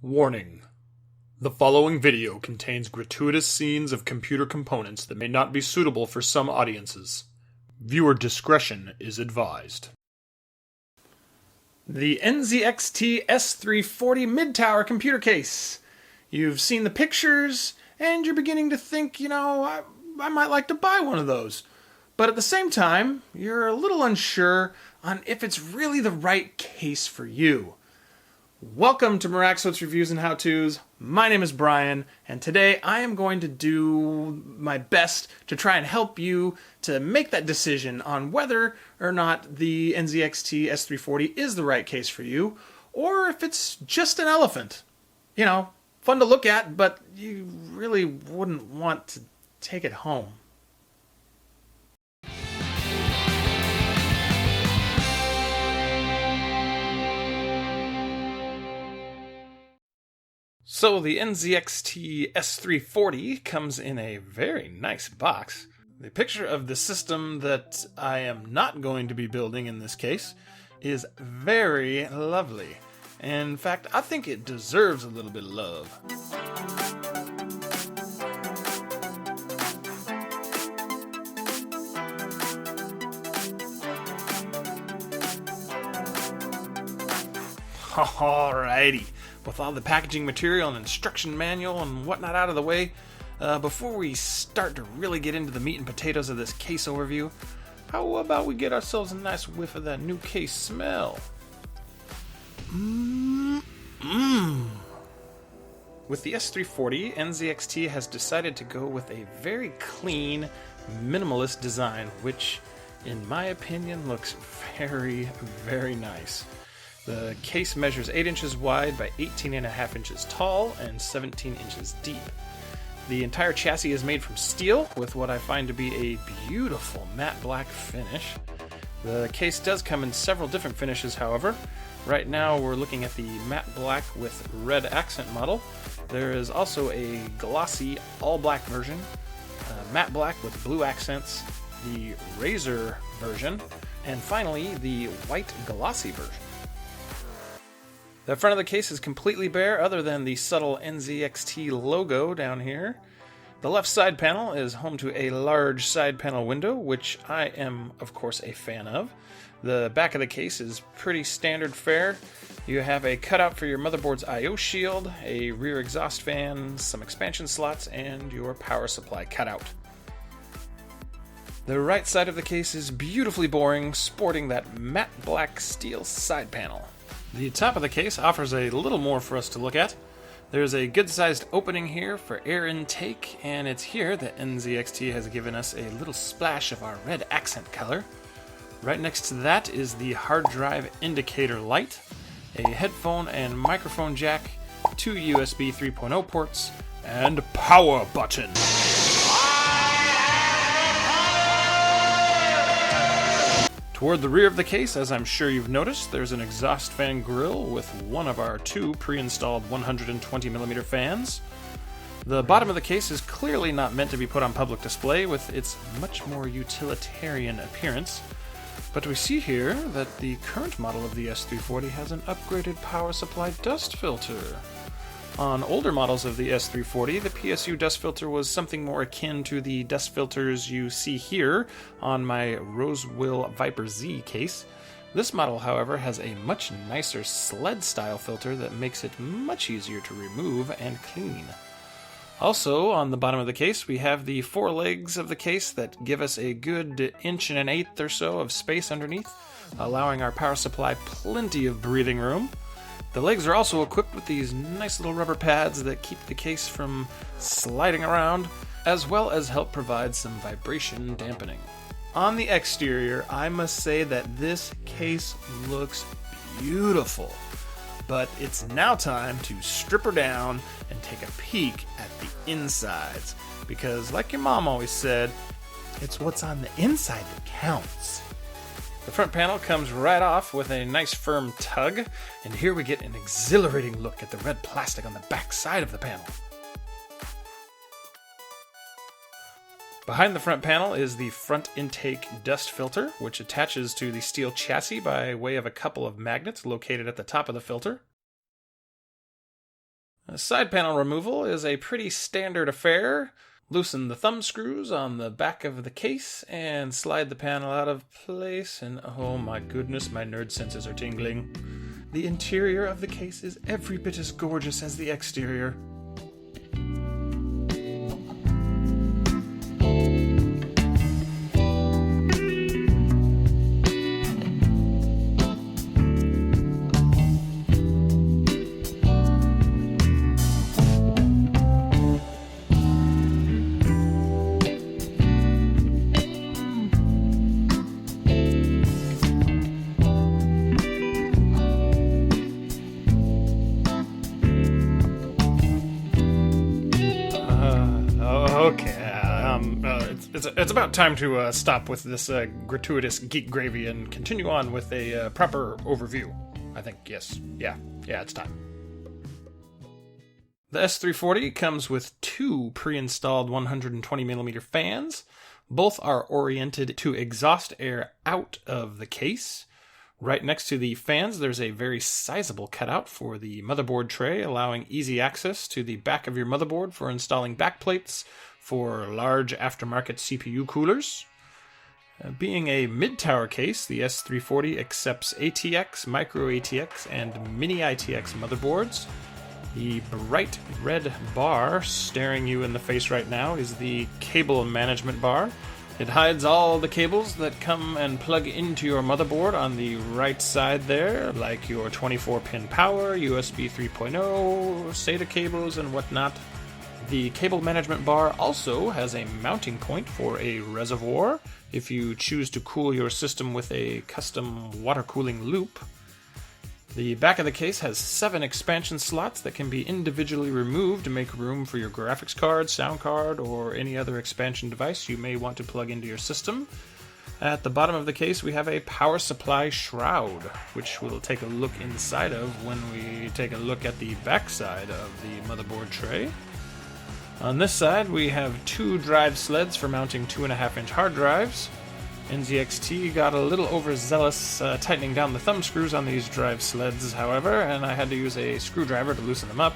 Warning. The following video contains gratuitous scenes of computer components that may not be suitable for some audiences. Viewer discretion is advised. The NZXT S340 mid-tower computer case. You've seen the pictures, and you're beginning to think, I might like to buy one of those. But at the same time, you're a little unsure on if it's really the right case for you. Welcome to Mohr Reviews and How-Tos. My name is Brian, and today I am going to do my best to try and help you to make that decision on whether or not the NZXT S340 is the right case for you, or if it's just an elephant. Fun to look at, but you really wouldn't want to take it home. So the NZXT S340 comes in a very nice box. The picture of the system that I am not going to be building in this case is very lovely. In fact, I think it deserves a little bit of love. Alrighty. With all the packaging material and instruction manual and whatnot out of the way, before we start to really get into the meat and potatoes of this case overview, how about we get ourselves a nice whiff of that new case smell? With the S340, NZXT has decided to go with a very clean, minimalist design, which, in my opinion, looks very, very nice. The case measures 8 inches wide by 18.5 inches tall and 17 inches deep. The entire chassis is made from steel with what I find to be a beautiful matte black finish. The case does come in several different finishes, however. Right now we're looking at the matte black with red accent model. There is also a glossy all black version, matte black with blue accents, the razor version, and finally the white glossy version. The front of the case is completely bare other than the subtle NZXT logo down here. The left side panel is home to a large side panel window, which I am, of course, a fan of. The back of the case is pretty standard fare. You have a cutout for your motherboard's I/O shield, a rear exhaust fan, some expansion slots, and your power supply cutout. The right side of the case is beautifully boring, sporting that matte black steel side panel. The top of the case offers a little more for us to look at. There's a good-sized opening here for air intake, and it's here that NZXT has given us a little splash of our red accent color. Right next to that is the hard drive indicator light, a headphone and microphone jack, 2 USB 3.0 ports, and power button. Toward the rear of the case, as I'm sure you've noticed, there's an exhaust fan grille with one of our 2 pre-installed 120mm fans. The bottom of the case is clearly not meant to be put on public display with its much more utilitarian appearance, but we see here that the current model of the S340 has an upgraded power supply dust filter. On older models of the S340, the PSU dust filter was something more akin to the dust filters you see here on my Rosewill Viper Z case. This model, however, has a much nicer sled-style filter that makes it much easier to remove and clean. Also, on the bottom of the case, we have the 4 legs of the case that give us a good 1 1/8 inch or so of space underneath, allowing our power supply plenty of breathing room. The legs are also equipped with these nice little rubber pads that keep the case from sliding around, as well as help provide some vibration dampening. On the exterior, I must say that this case looks beautiful, but it's now time to strip her down and take a peek at the insides, because like your mom always said, it's what's on the inside that counts. The front panel comes right off with a nice firm tug, and here we get an exhilarating look at the red plastic on the back side of the panel. Behind the front panel is the front intake dust filter, which attaches to the steel chassis by way of a couple of magnets located at the top of the filter. Side panel removal is a pretty standard affair. Loosen the thumb screws on the back of the case and slide the panel out of place, and oh my goodness, my nerd senses are tingling. The interior of the case is every bit as gorgeous as the exterior. It's about time to stop with this gratuitous geek gravy and continue on with a proper overview. I think, yes. Yeah, it's time. The S340 comes with two pre-installed 120mm fans. Both are oriented to exhaust air out of the case. Right next to the fans, there's a very sizable cutout for the motherboard tray, allowing easy access to the back of your motherboard for installing backplates for large aftermarket CPU coolers. Being a mid-tower case, the S340 accepts ATX, Micro ATX, and Mini ITX motherboards. The bright red bar staring you in the face right now is the cable management bar. It hides all the cables that come and plug into your motherboard on the right side there, like your 24-pin power, USB 3.0, SATA cables, and whatnot. The cable management bar also has a mounting point for a reservoir if you choose to cool your system with a custom water cooling loop. The back of the case has 7 expansion slots that can be individually removed to make room for your graphics card, sound card, or any other expansion device you may want to plug into your system. At the bottom of the case, we have a power supply shroud, which we'll take a look inside of when we take a look at the back side of the motherboard tray. On this side, we have 2 drive sleds for mounting 2.5-inch hard drives. NZXT got a little overzealous tightening down the thumb screws on these drive sleds, however, and I had to use a screwdriver to loosen them up.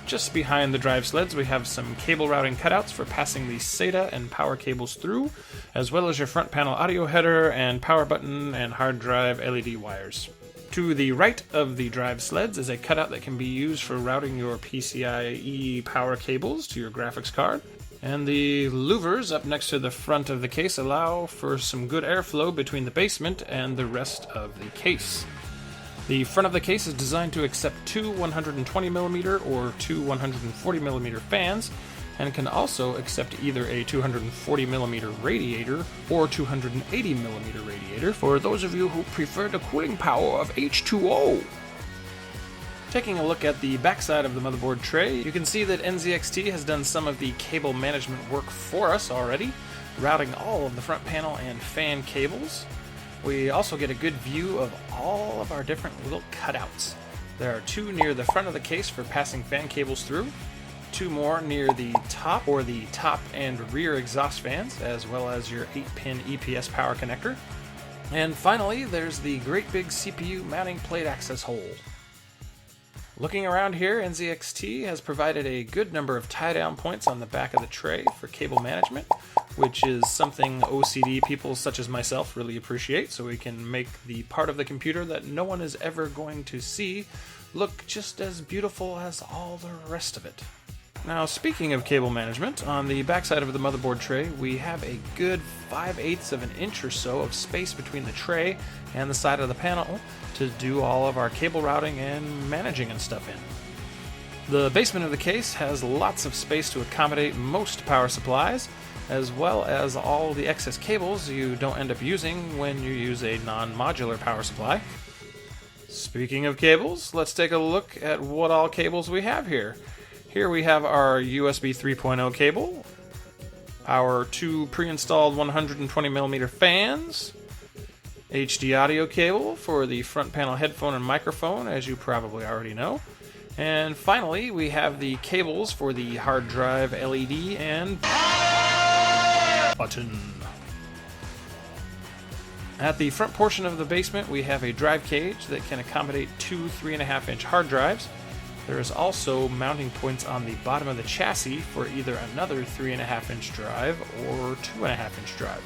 Just behind the drive sleds, we have some cable routing cutouts for passing the SATA and power cables through, as well as your front panel audio header and power button and hard drive LED wires. To the right of the drive sleds is a cutout that can be used for routing your PCIe power cables to your graphics card. And the louvers up next to the front of the case allow for some good airflow between the basement and the rest of the case. The front of the case is designed to accept 2 120mm or 2 140mm fans, and can also accept either a 240mm radiator or 280mm radiator for those of you who prefer the cooling power of H2O. Taking a look at the backside of the motherboard tray, you can see that NZXT has done some of the cable management work for us already, routing all of the front panel and fan cables. We also get a good view of all of our different little cutouts. There are 2 near the front of the case for passing fan cables through, 2 more near the top or the top and rear exhaust fans, as well as your 8-pin EPS power connector. And finally, there's the great big CPU mounting plate access hole. Looking around here, NZXT has provided a good number of tie-down points on the back of the tray for cable management, which is something OCD people such as myself really appreciate, so we can make the part of the computer that no one is ever going to see look just as beautiful as all the rest of it. Now, speaking of cable management, on the backside of the motherboard tray, we have a good 5/8 of an inch or so of space between the tray and the side of the panel to do all of our cable routing and managing and stuff in. The basement of the case has lots of space to accommodate most power supplies, as well as all the excess cables you don't end up using when you use a non-modular power supply. Speaking of cables, let's take a look at what all cables we have here. Here we have our USB 3.0 cable, our 2 pre-installed 120mm fans, HD audio cable for the front panel headphone and microphone, as you probably already know, and finally we have the cables for the hard drive LED and button. At the front portion of the basement we have a drive cage that can accommodate 2 3.5-inch hard drives. There is also mounting points on the bottom of the chassis for either another 3.5-inch drive or 2.5-inch drive.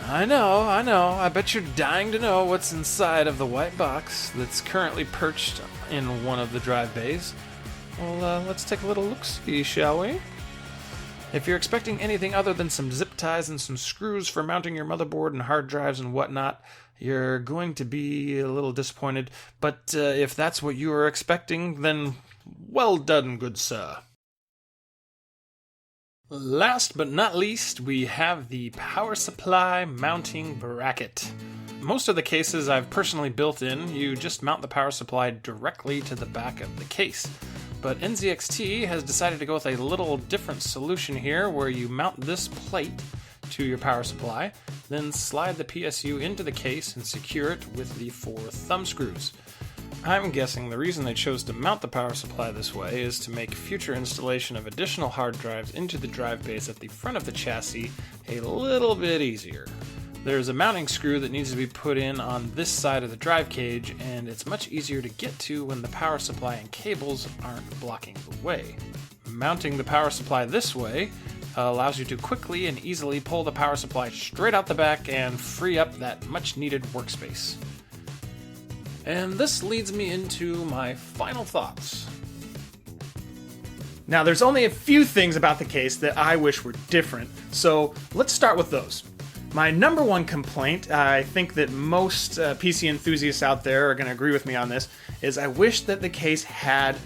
I know, I bet you're dying to know what's inside of the white box that's currently perched in one of the drive bays. Well, let's take a little look-see, shall we? If you're expecting anything other than some zip ties and some screws for mounting your motherboard and hard drives and whatnot, you're going to be a little disappointed. But if that's what you are expecting, then well done, good sir. Last but not least, we have the power supply mounting bracket. Most of the cases I've personally built in, you just mount the power supply directly to the back of the case. But NZXT has decided to go with a little different solution here, where you mount this plate to your power supply, then slide the PSU into the case and secure it with the 4 thumb screws. I'm guessing the reason they chose to mount the power supply this way is to make future installation of additional hard drives into the drive bays at the front of the chassis a little bit easier. There's a mounting screw that needs to be put in on this side of the drive cage, and it's much easier to get to when the power supply and cables aren't blocking the way. Mounting the power supply this way allows you to quickly and easily pull the power supply straight out the back and free up that much needed workspace. And this leads me into my final thoughts. Now, there's only a few things about the case that I wish were different, so let's start with those. My number one complaint, I think that most PC enthusiasts out there are going to agree with me on this, is I wish that the case had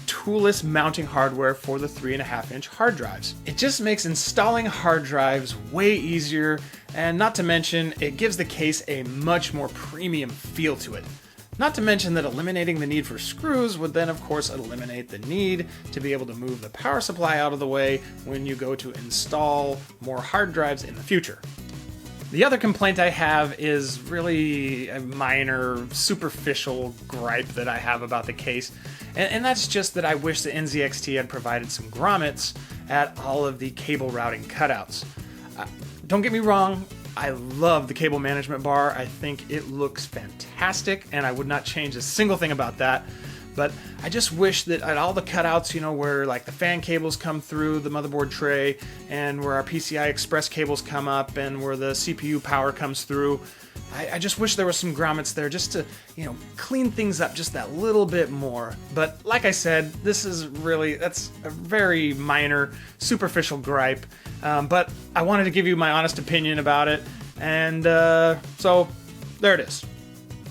toolless mounting hardware for the 3.5-inch hard drives. It just makes installing hard drives way easier, and not to mention, it gives the case a much more premium feel to it. Not to mention that eliminating the need for screws would then of course eliminate the need to be able to move the power supply out of the way when you go to install more hard drives in the future. The other complaint I have is really a minor, superficial gripe that I have about the case, and that's just that I wish the NZXT had provided some grommets at all of the cable routing cutouts. Don't get me wrong, I love the cable management bar. I think it looks fantastic, and I would not change a single thing about that. But I just wish that at all the cutouts, you know, where like the fan cables come through the motherboard tray, and where our PCI Express cables come up, and where the CPU power comes through, I just wish there was some grommets there just to, you know, clean things up just that little bit more. But like I said, that's a very minor, superficial gripe. But I wanted to give you my honest opinion about it, and so there it is.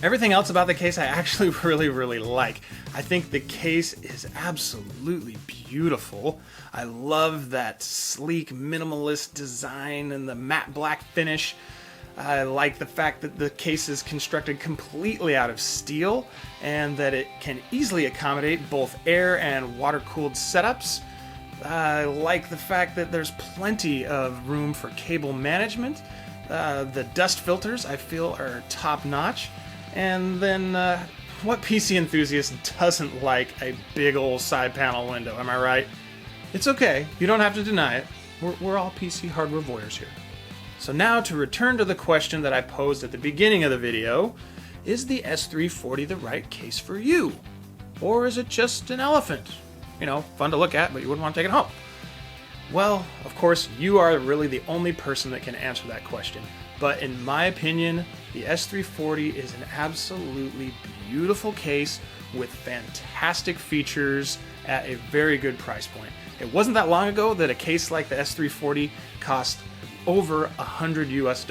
Everything else about the case I actually really like. I think the case is absolutely beautiful. I love that sleek, minimalist design and the matte black finish. I like the fact that the case is constructed completely out of steel and that it can easily accommodate both air and water-cooled setups. I like the fact that there's plenty of room for cable management. The dust filters I feel are top-notch. And then, what PC enthusiast doesn't like a big old side panel window, am I right? It's okay, you don't have to deny it. We're all PC hardware voyeurs here. So now to return to the question that I posed at the beginning of the video, is the S340 the right case for you? Or is it just an elephant? You know, fun to look at, but you wouldn't want to take it home. Well, of course, you are really the only person that can answer that question. But in my opinion, the S340 is an absolutely beautiful case with fantastic features at a very good price point. It wasn't that long ago that a case like the S340 cost over $100 US,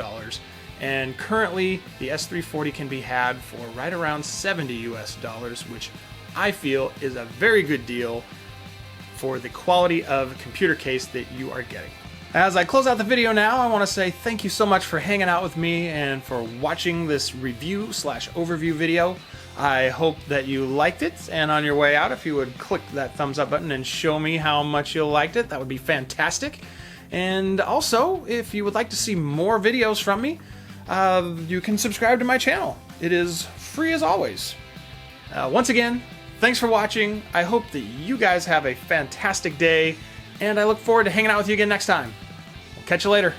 and currently the S340 can be had for right around $70 US, which I feel is a very good deal for the quality of computer case that you are getting. As I close out the video now, I want to say thank you so much for hanging out with me and for watching this review/overview video. I hope that you liked it, and on your way out, if you would click that thumbs up button and show me how much you liked it, that would be fantastic. And also, if you would like to see more videos from me, you can subscribe to my channel. It is free as always. Once again, thanks for watching. I hope that you guys have a fantastic day, and I look forward to hanging out with you again next time. We'll catch you later.